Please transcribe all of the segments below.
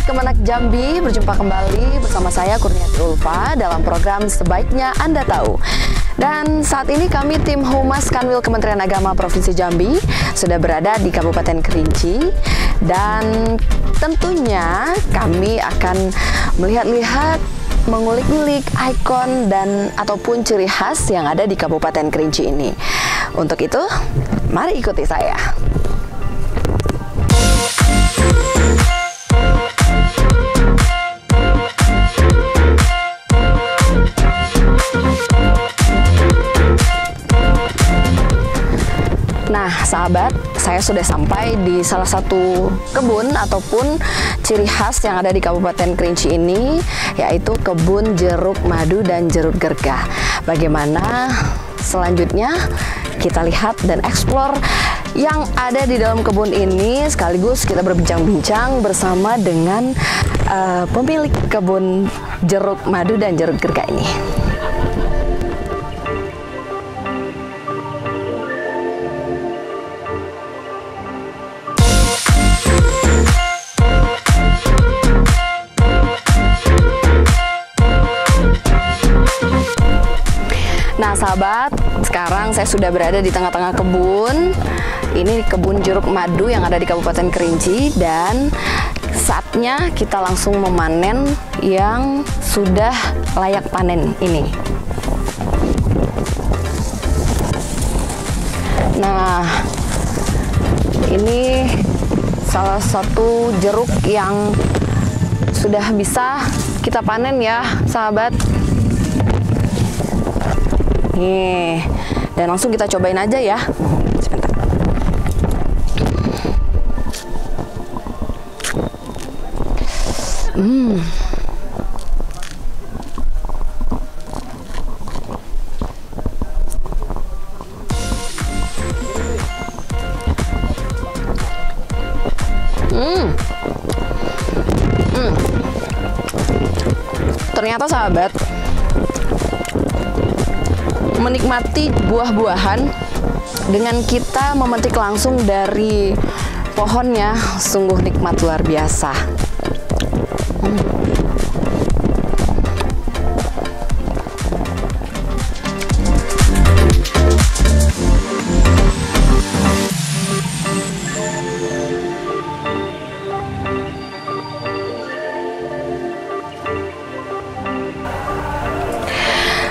Kemenak Jambi, berjumpa kembali bersama saya Kurniati Ulfa dalam program Sebaiknya Anda Tahu. Dan saat ini kami tim Humas Kanwil Kementerian Agama Provinsi Jambi sudah berada di Kabupaten Kerinci, dan tentunya kami akan melihat-lihat, mengulik-ulik ikon dan ataupun ciri khas yang ada di Kabupaten Kerinci ini. Untuk itu, mari ikuti saya. Nah, sahabat, saya sudah sampai di salah satu kebun ataupun ciri khas yang ada di Kabupaten Kerinci ini, yaitu kebun jeruk madu dan jeruk gergah. Bagaimana selanjutnya? Kita lihat dan eksplor yang ada di dalam kebun ini, sekaligus kita berbincang-bincang bersama dengan pemilik kebun jeruk madu dan jeruk gergah ini. Nah sahabat, sekarang saya sudah berada di tengah-tengah kebun. Ini kebun jeruk madu yang ada di Kabupaten Kerinci, dan saatnya kita langsung memanen yang sudah layak panen ini. Nah, ini salah satu jeruk yang sudah bisa kita panen ya sahabat. Nih, dan langsung kita cobain aja ya. Sebentar. Ternyata sahabat, menikmati buah-buahan dengan kita memetik langsung dari pohonnya sungguh nikmat luar biasa.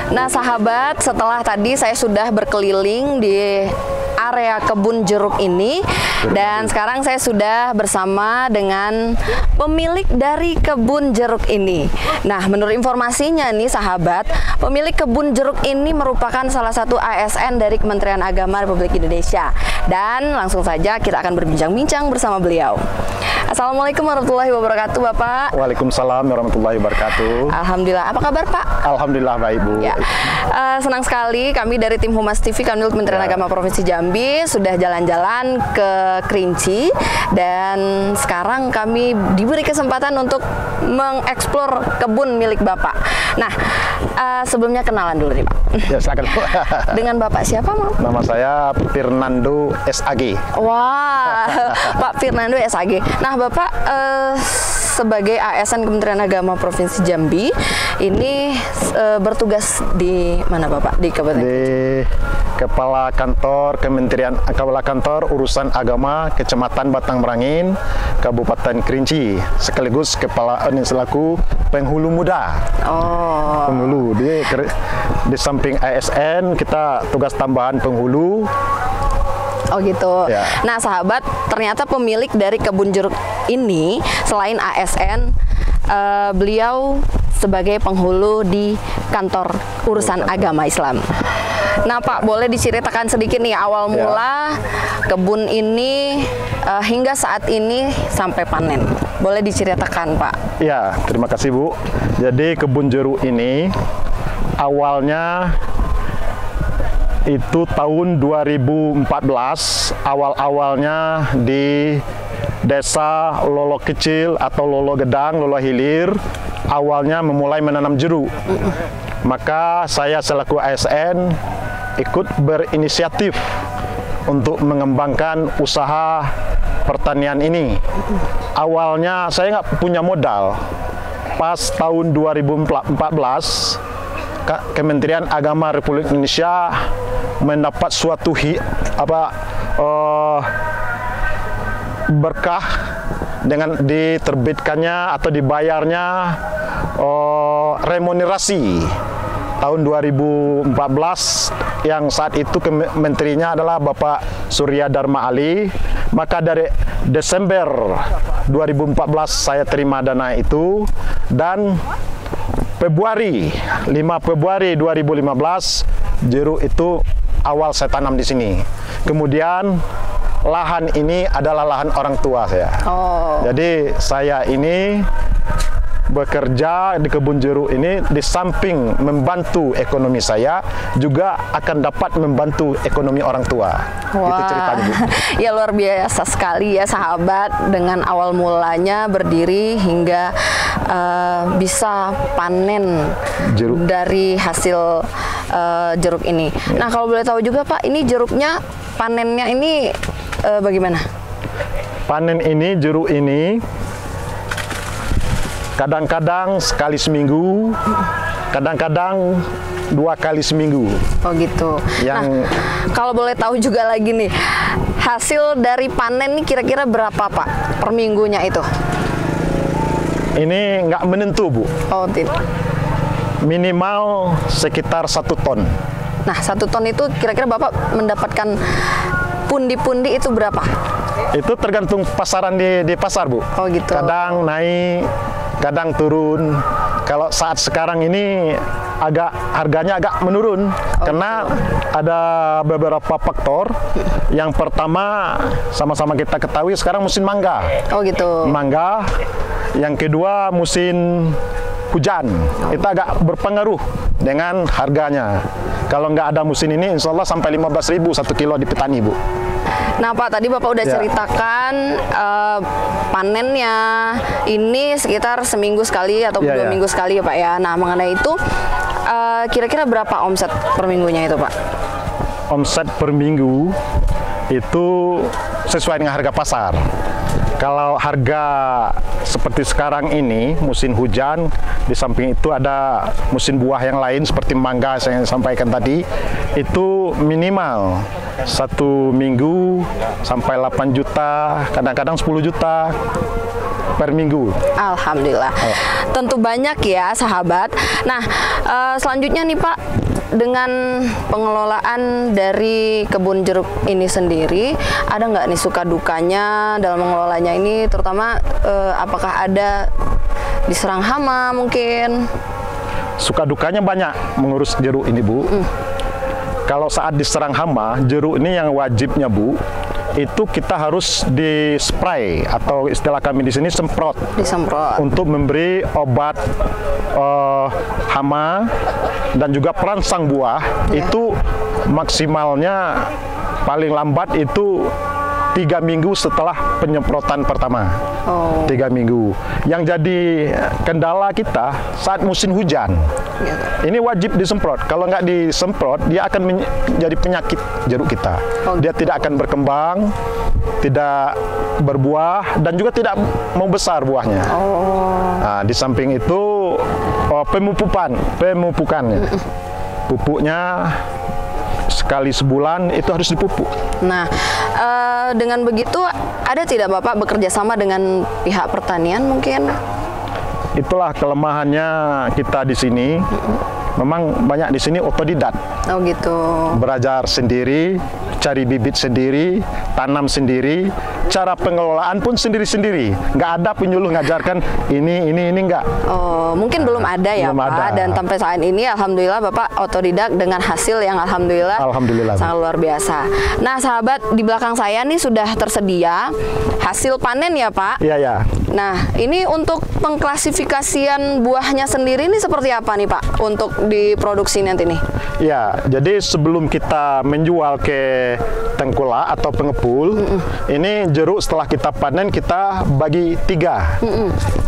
Nah sahabat, setelah tadi saya sudah berkeliling di area kebun jeruk ini, dan sekarang saya sudah bersama dengan pemilik dari kebun jeruk ini. Nah, menurut informasinya nih sahabat, pemilik kebun jeruk ini merupakan salah satu ASN dari Kementerian Agama Republik Indonesia. Dan langsung saja kita akan berbincang-bincang bersama beliau. Assalamualaikum warahmatullahi wabarakatuh, Bapak. Waalaikumsalam warahmatullahi wabarakatuh. Alhamdulillah, apa kabar Pak? Alhamdulillah baik Bu. Ya. Senang sekali kami dari tim Humas TV Kanwil Kementerian Agama Provinsi Jambi sudah jalan-jalan ke Kerinci, dan sekarang kami diberi kesempatan untuk mengeksplor kebun milik Bapak. Nah, sebelumnya kenalan dulu nih Pak. Ya silakan. Dengan Bapak siapa Mang? Nama saya Fernando SAG. Wah, Pak Fernando SAG. Nah Bapak sebagai ASN Kementerian Agama Provinsi Jambi ini bertugas di mana Bapak? Di Kabupaten? Di Kepala Kantor Urusan Agama Kecamatan Batang Merangin, Kabupaten Kerinci, sekaligus kepala selaku penghulu muda. Oh. Penghulu di samping ASN kita tugas tambahan penghulu. Oh gitu. Ya. Nah sahabat, ternyata pemilik dari kebun jeruk ini selain ASN, beliau sebagai penghulu di kantor urusan agama Islam. Nah Pak, boleh diceritakan sedikit nih awal mula kebun ini hingga saat ini sampai panen. Boleh diceritakan Pak? Ya, terima kasih Bu. Jadi kebun jeruk ini awalnya itu tahun 2014, awal-awalnya di desa Lolo Kecil atau Lolo Gedang, Lolo Hilir, awalnya memulai menanam jeruk. Maka saya selaku ASN ikut berinisiatif untuk mengembangkan usaha pertanian ini. awalnya saya nggak punya modal. Pas tahun 2014, Kementerian Agama Republik Indonesia mendapat suatu berkah dengan diterbitkannya atau dibayarnya remunerasi tahun 2014 yang saat itu menterinya adalah Bapak Surya Dharma Ali. Maka dari Desember 2014 saya terima dana itu, dan 5 Februari 2015 jeruk itu awal saya tanam di sini. Kemudian lahan ini adalah lahan orang tua saya. Jadi saya ini bekerja di kebun jeruk ini, di samping membantu ekonomi saya, juga akan dapat membantu ekonomi orang tua. Itu ceritanya, Bu. Ya, luar biasa sekali ya sahabat, dengan awal mulanya berdiri hingga bisa panen jeruk dari hasil jeruk ini. Nah, kalau boleh tahu juga Pak, ini jeruknya panennya ini bagaimana? Panen ini, jeruk ini kadang-kadang sekali seminggu, kadang-kadang 2 kali seminggu. Oh gitu. Nah, kalau boleh tahu juga lagi nih, hasil dari panen ini kira-kira berapa Pak per minggunya itu? Ini nggak menentu, Bu. Oh, tidak. Minimal sekitar 1 ton. Nah, 1 ton itu kira-kira Bapak mendapatkan pundi-pundi itu berapa? Itu tergantung pasaran di pasar, Bu. Oh gitu. Kadang naik, kadang turun. Kalau saat sekarang ini harganya agak menurun, karena ada beberapa faktor. Yang pertama, sama-sama kita ketahui sekarang musim mangga. Oh gitu. Mangga. Yang kedua musim hujan. Itu agak berpengaruh dengan harganya. Kalau nggak ada musim ini, insya Allah sampai 15.000 1 kilo di petani, Bu. Nah Pak, tadi Bapak udah ceritakan panennya ini sekitar seminggu sekali atau 2 minggu sekali ya Pak ya. Nah, mengenai itu kira-kira berapa omset per minggunya itu Pak? Omset per minggu itu sesuai dengan harga pasar. Kalau harga seperti sekarang ini, musim hujan, di samping itu ada musim buah yang lain seperti mangga saya sampaikan tadi, itu minimal 1 minggu sampai 8 juta, kadang-kadang 10 juta per minggu. Alhamdulillah. Tentu banyak ya sahabat. Nah, selanjutnya nih Pak, dengan pengelolaan dari kebun jeruk ini sendiri, ada nggak nih suka dukanya dalam mengelolanya ini, terutama apakah ada diserang hama mungkin? Suka dukanya banyak mengurus jeruk ini, Bu. Kalau saat diserang hama, jeruk ini yang wajibnya, Bu, itu kita harus di-spray atau istilah kami di sini semprot. Disemprot. Untuk memberi obat hama dan juga perangsang buah. Itu maksimalnya paling lambat itu 3 minggu setelah penyemprotan pertama. 3 minggu. Yang jadi kendala kita saat musim hujan. Ini wajib disemprot. Kalau nggak disemprot, dia akan menjadi penyakit jeruk kita. Dia tidak akan berkembang, tidak berbuah, dan juga tidak mau besar buahnya. Nah, di samping itu pemupukannya. Pupuknya sekali sebulan itu harus dipupuk. Nah, dengan begitu ada tidak Bapak bekerja sama dengan pihak pertanian mungkin? Itulah kelemahannya kita di sini. Memang banyak di sini otodidak. Oh gitu. Belajar sendiri, cari bibit sendiri, tanam sendiri, cara pengelolaan pun sendiri-sendiri. Nggak ada penyuluh ngajarkan ini nggak. Oh, mungkin belum ada ya belum Pak. Ada. Dan sampai saat ini alhamdulillah Bapak otodidak dengan hasil yang alhamdulillah sangat luar biasa. Nah sahabat, di belakang saya nih sudah tersedia hasil panen ya Pak. Iya ya. Nah ini untuk pengklasifikasian buahnya sendiri ini seperti apa nih Pak untuk diproduksi nanti nih? Ya, jadi sebelum kita menjual ke tengkulak atau pengepul, ini jeruk setelah kita panen kita bagi 3.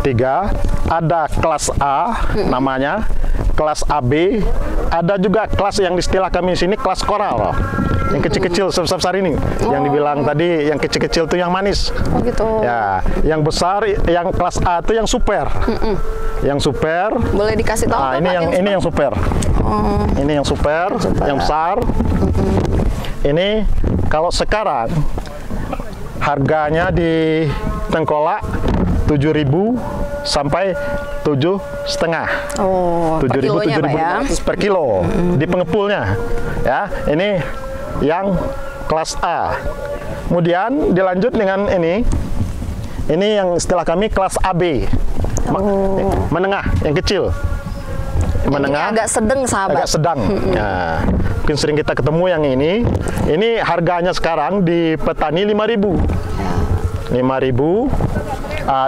3, ada kelas A namanya, kelas AB, ada juga kelas yang istilah kami di sini kelas koral. Yang kecil-kecil sebesar ini, yang dibilang tadi yang kecil-kecil itu yang manis. Oh gitu. Ya, yang besar, yang kelas A itu yang super. Yang super. Boleh dikasih tahu? Nah, ini yang super. Ini yang super, yang besar. Ini kalau sekarang harganya di Tengkolak 7.000 sampai 7,5. Oh, 7.000 per kilo di pengepulnya. Ya, ini yang kelas A. Kemudian dilanjut dengan ini yang istilah kami kelas AB. Menengah, yang kecil. Menengah. Ini agak sedang, sahabat. Agak sedang. Nah, mungkin sering kita ketemu yang ini. Ini harganya sekarang di petani 5.000. 5.000.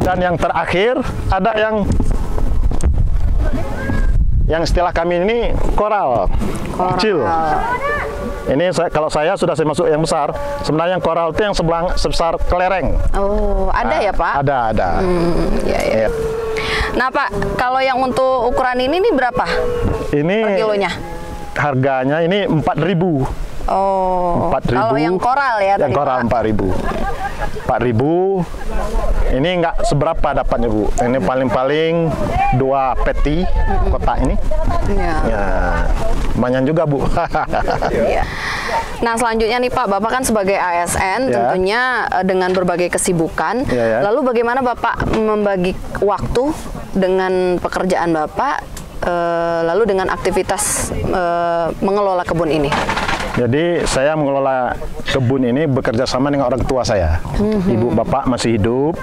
Dan yang terakhir ada yang istilah kami ini koral. Kecil. Ini kalau saya sudah masuk yang besar. Sebenarnya yang koral itu yang sebesar kelereng. Oh, ada ya Pak? Ada. Ya. Nah Pak, kalau yang untuk ukuran ini berapa? Ini per kilonya? Harganya ini 4.000. Oh, 4.000. Kalau yang koral ya? Yang koral 4.000. 4.000. Ini nggak seberapa dapatnya Bu. Ini paling-paling 2 peti kotak ini. Ya, lumayan juga Bu. Ya. Nah selanjutnya nih Pak, Bapak kan sebagai ASN tentunya dengan berbagai kesibukan. Lalu bagaimana Bapak membagi waktu dengan pekerjaan Bapak, lalu dengan aktivitas mengelola kebun ini? Jadi saya mengelola kebun ini bekerja sama dengan orang tua saya. Ibu bapak masih hidup.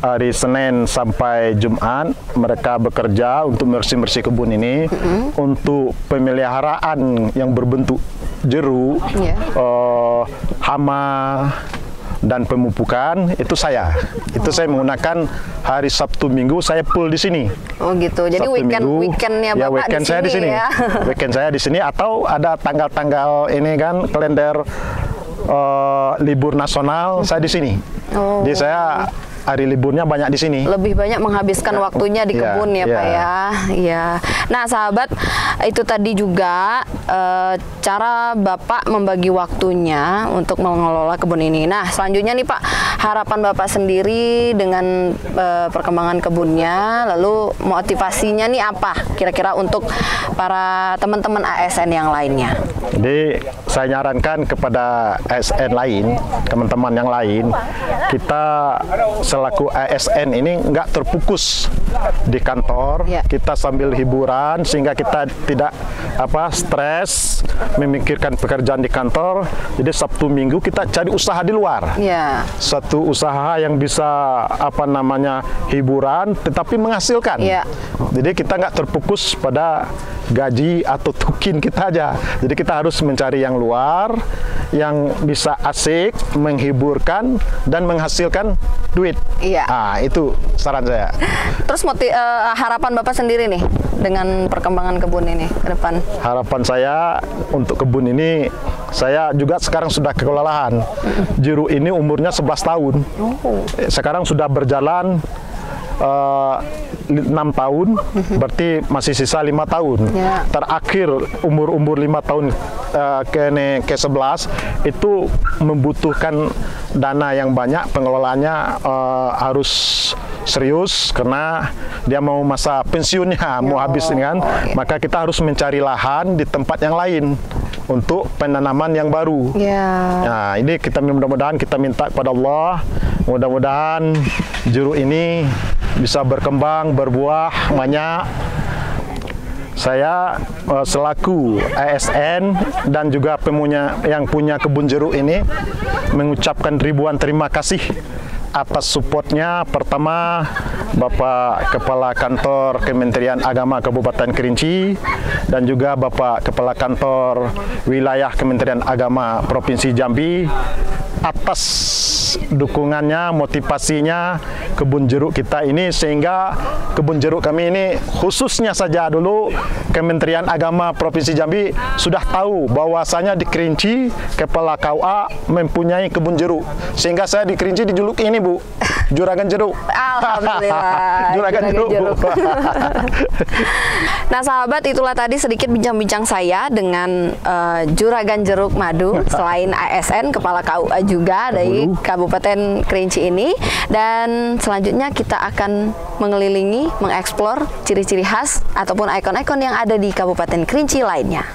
Hari Senin sampai Jumat mereka bekerja untuk bersih-bersih kebun ini. Untuk pemeliharaan yang berbentuk jeruk, hama, dan pemupukan itu saya. Itu saya menggunakan hari Sabtu Minggu saya full di sini. Oh gitu. Jadi weekendnya Bapak weekend saya di sini. Ya? Weekend saya di sini atau ada tanggal-tanggal ini kan kalender libur nasional saya di sini. Jadi saya hari liburnya banyak di sini. Lebih banyak menghabiskan waktunya di kebun ya Pak ya. Iya. Nah sahabat, itu tadi juga cara Bapak membagi waktunya untuk mengelola kebun ini. Nah selanjutnya nih Pak, harapan Bapak sendiri dengan perkembangan kebunnya, lalu motivasinya nih apa kira-kira untuk para teman-teman ASN yang lainnya? Jadi saya nyarankan kepada ASN lain, teman-teman yang lain, kita selaku ASN ini nggak terfokus di kantor, kita sambil hiburan sehingga kita tidak stres memikirkan pekerjaan di kantor. Jadi Sabtu Minggu kita cari usaha di luar, satu usaha yang bisa hiburan tetapi menghasilkan. Jadi kita nggak terfokus pada gaji atau tukin kita aja. Jadi kita harus mencari yang luar yang bisa asik, menghiburkan dan menghasilkan duit. Itu saran saya. Terus harapan Bapak sendiri nih dengan perkembangan kebun ini ke depan? Harapan saya untuk kebun ini, saya juga sekarang sudah kelelahan. Jeruk ini umurnya 11 tahun. Sekarang sudah berjalan 6 tahun, berarti masih sisa 5 tahun. Terakhir umur 5 tahun ke 11 itu membutuhkan dana yang banyak, pengelolaannya harus serius karena dia mau masa pensiunnya, mau habis kan. Maka kita harus mencari lahan di tempat yang lain untuk penanaman yang baru. Nah, ini kita mudah-mudahan kita minta kepada Allah, mudah-mudahan jeruk ini bisa berkembang, berbuah banyak. Saya selaku ASN dan juga yang punya kebun jeruk ini mengucapkan ribuan terima kasih atas supportnya. Pertama, Bapak Kepala Kantor Kementerian Agama Kabupaten Kerinci dan juga Bapak Kepala Kantor Wilayah Kementerian Agama Provinsi Jambi atas dukungannya, motivasinya kebun jeruk kita ini, sehingga kebun jeruk kami ini khususnya saja dulu Kementerian Agama Provinsi Jambi sudah tahu bahwasanya di Kerinci Kepala KUA mempunyai kebun jeruk, sehingga saya di Kerinci dijuluki ini Bu, Juragan Jeruk. Alhamdulillah. Juragan Jeruk. Nah sahabat, itulah tadi sedikit bincang-bincang saya dengan Juragan Jeruk Madu, selain ASN Kepala KUA juga dari Kabupaten Kerinci ini. Dan selanjutnya kita akan mengelilingi, mengeksplor ciri-ciri khas ataupun ikon-ikon yang ada di Kabupaten Kerinci lainnya.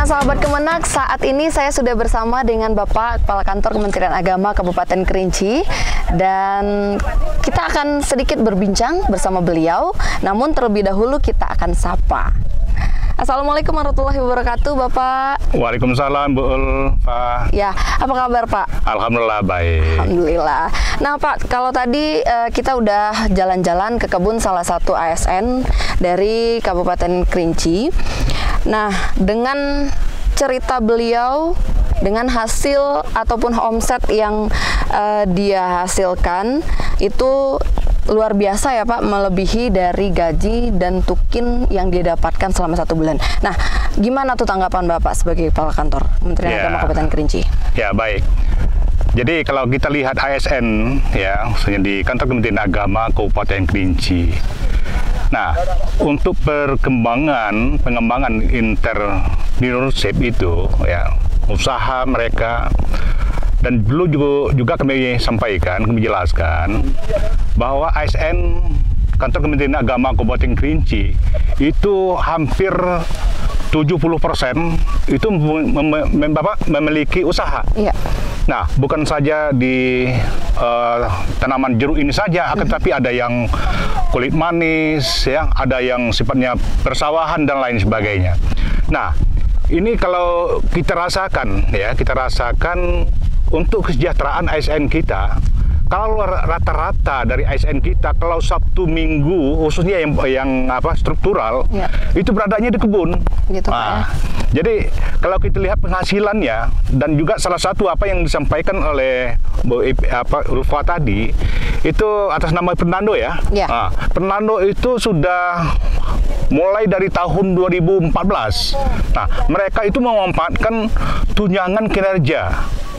Sahabat Kemenak, saat ini saya sudah bersama dengan Bapak Kepala Kantor Kementerian Agama Kabupaten Kerinci, dan kita akan sedikit berbincang bersama beliau. Namun terlebih dahulu kita akan sapa. Assalamualaikum warahmatullahi wabarakatuh, Bapak. Waalaikumsalam, Bu Ulfa. Ya, apa kabar Pak? Alhamdulillah baik. Alhamdulillah. Nah Pak, kalau tadi kita udah jalan-jalan ke kebun salah satu ASN dari Kabupaten Kerinci. Nah, dengan cerita beliau, dengan hasil ataupun omset yang dia hasilkan itu luar biasa ya Pak, melebihi dari gaji dan tukin yang dia dapatkan selama 1 bulan. Nah, gimana tuh tanggapan Bapak sebagai Kepala Kantor Kementerian Agama Kabupaten Kerinci? Ya, baik. Jadi kalau kita lihat ASN ya, khususnya di Kantor Kementerian Agama Kabupaten Kerinci. Nah, untuk pengembangan entrepreneurship itu ya, usaha mereka, dan dulu juga kami sampaikan, kami jelaskan bahwa ASN Kantor Kementerian Agama Kabupaten Kerinci itu hampir 70% itu memiliki usaha. Iya. Nah, bukan saja di tanaman jeruk ini saja, akan tapi ada yang kulit manis, ya, ada yang sifatnya persawahan dan lain sebagainya. Nah, ini kalau kita rasakan, ya, kita rasakan untuk kesejahteraan ASN kita. Kalau rata-rata dari ASN kita, kalau Sabtu Minggu, khususnya yang struktural, ya, itu beradanya di kebun. Gitu, nah, ya. Jadi kalau kita lihat penghasilannya, dan juga salah satu apa yang disampaikan oleh Ulfa tadi, itu atas nama Fernando ya. Ya. Nah, Fernando itu sudah mulai dari tahun 2014. Nah, mereka itu memanfaatkan tunjangan kinerja,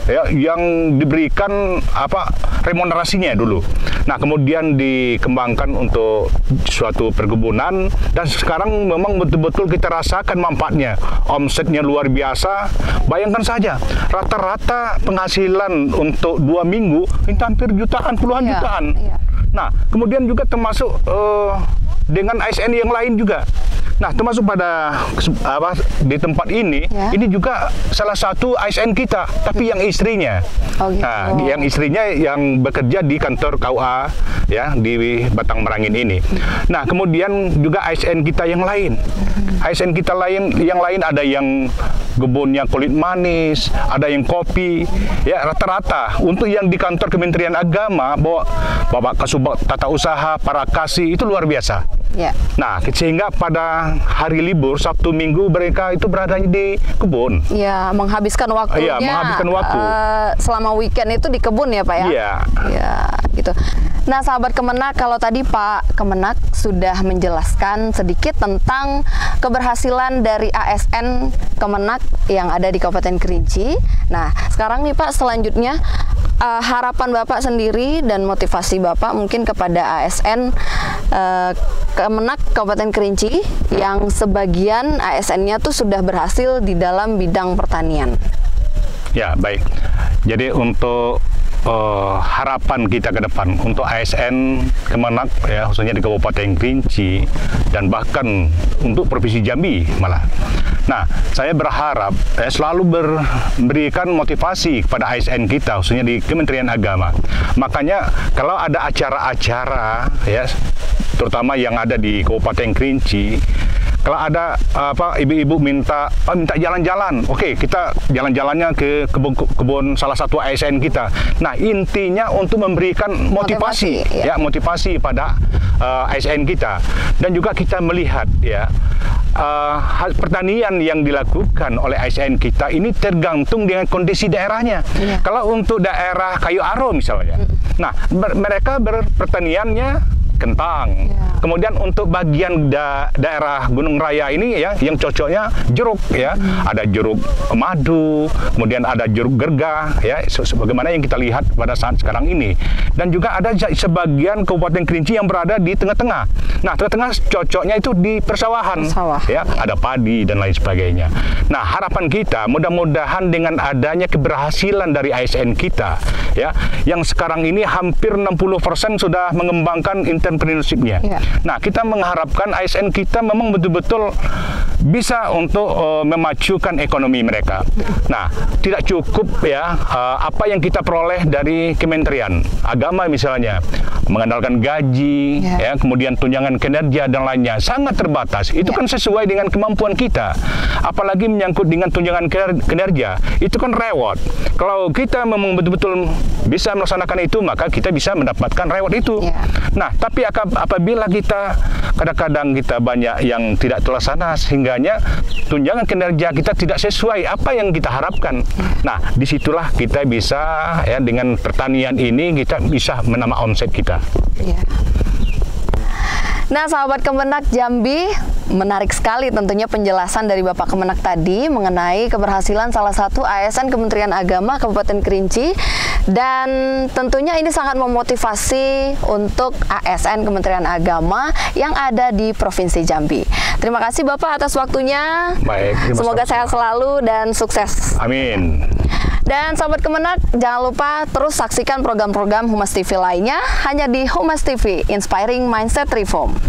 ya, yang diberikan remunerasinya dulu. Nah, kemudian dikembangkan untuk suatu perkebunan, dan sekarang memang betul-betul kita rasakan manfaatnya. Omsetnya luar biasa. Bayangkan saja, rata-rata penghasilan untuk 2 minggu ini hampir jutaan, puluhan jutaan. Nah, kemudian juga termasuk dengan ASN yang lain juga. Nah, termasuk pada di tempat ini, ya, ini juga salah satu ASN kita, tapi yang istrinya. Oh, gitu. Nah, yang istrinya yang bekerja di kantor KUA ya di Batang Merangin ini. Nah, kemudian juga ASN kita yang lain. ASN kita yang lain ada yang kebunnya kulit manis, ada yang kopi. Ya, rata-rata untuk yang di kantor Kementerian Agama, bahwa Bapak Kasubag Tata Usaha, para kasih itu luar biasa. Ya. Nah, sehingga pada hari libur Sabtu Minggu mereka itu berada di kebun. Ya, menghabiskan waktunya. Iya, menghabiskan waktu. Selama weekend itu di kebun ya, Pak ya? Iya. Ya, gitu. Nah, sahabat Kemenak, kalau tadi Pak Kemenak sudah menjelaskan sedikit tentang keberhasilan dari ASN Kemenak yang ada di Kabupaten Kerinci. Nah, sekarang nih Pak, selanjutnya harapan Bapak sendiri dan motivasi Bapak mungkin kepada ASN Kemenak Kabupaten Kerinci yang sebagian ASN-nya tuh sudah berhasil di dalam bidang pertanian. Ya, baik. Jadi untuk harapan kita ke depan untuk ASN Kemenak ya, khususnya di Kabupaten Kerinci dan bahkan untuk Provinsi Jambi malah. Nah, saya berharap selalu memberikan motivasi kepada ASN kita khususnya di Kementerian Agama. Makanya kalau ada acara-acara ya, terutama yang ada di Kabupaten Kerinci, kalau ada ibu-ibu minta jalan-jalan, oke, kita jalan-jalannya ke kebun salah satu ASN kita. Nah, intinya untuk memberikan motivasi ya, motivasi pada ASN kita, dan juga kita melihat ya pertanian yang dilakukan oleh ASN kita ini tergantung dengan kondisi daerahnya. Iya. Kalau untuk daerah Kayu Aro misalnya, nah mereka berpertaniannya kentang. Ya. Kemudian untuk bagian daerah Gunung Raya ini ya, yang cocoknya jeruk ya. Ada jeruk madu, kemudian ada jeruk gergah ya, sebagaimana yang kita lihat pada saat sekarang ini. Dan juga ada sebagian Kabupaten Kerinci yang berada di tengah-tengah. Nah, tengah-tengah cocoknya itu di persawahan. Ya, ada padi dan lain sebagainya. Nah, harapan kita mudah-mudahan dengan adanya keberhasilan dari ASN kita ya, yang sekarang ini hampir 60% sudah mengembangkan entrepreneurship-nya. Ya. Nah, kita mengharapkan ASN kita memang betul-betul bisa untuk memajukan ekonomi mereka. Nah, tidak cukup ya apa yang kita peroleh dari Kementerian Agama misalnya, mengandalkan gaji, ya, kemudian tunjangan kinerja dan lainnya, sangat terbatas. Itu kan sesuai dengan kemampuan kita. Apalagi menyangkut dengan tunjangan kinerja, itu kan reward. Kalau kita memang betul-betul bisa melaksanakan itu, maka kita bisa mendapatkan reward itu. Nah, tapi apabila kita kadang-kadang kita banyak yang tidak terlaksana, sehingganya tunjangan kinerja kita tidak sesuai apa yang kita harapkan. Nah, disitulah kita bisa ya, dengan pertanian ini kita bisa menambah omset kita. Nah, sahabat Kemenak Jambi, menarik sekali tentunya penjelasan dari Bapak Kemenak tadi mengenai keberhasilan salah satu ASN Kementerian Agama Kabupaten Kerinci, dan tentunya ini sangat memotivasi untuk ASN Kementerian Agama yang ada di Provinsi Jambi. Terima kasih Bapak atas waktunya. Baik, semoga sehat selalu dan sukses. Amin. Dan sahabat Kemenak, jangan lupa terus saksikan program-program Humas TV lainnya hanya di Humas TV, Inspiring Mindset Reform.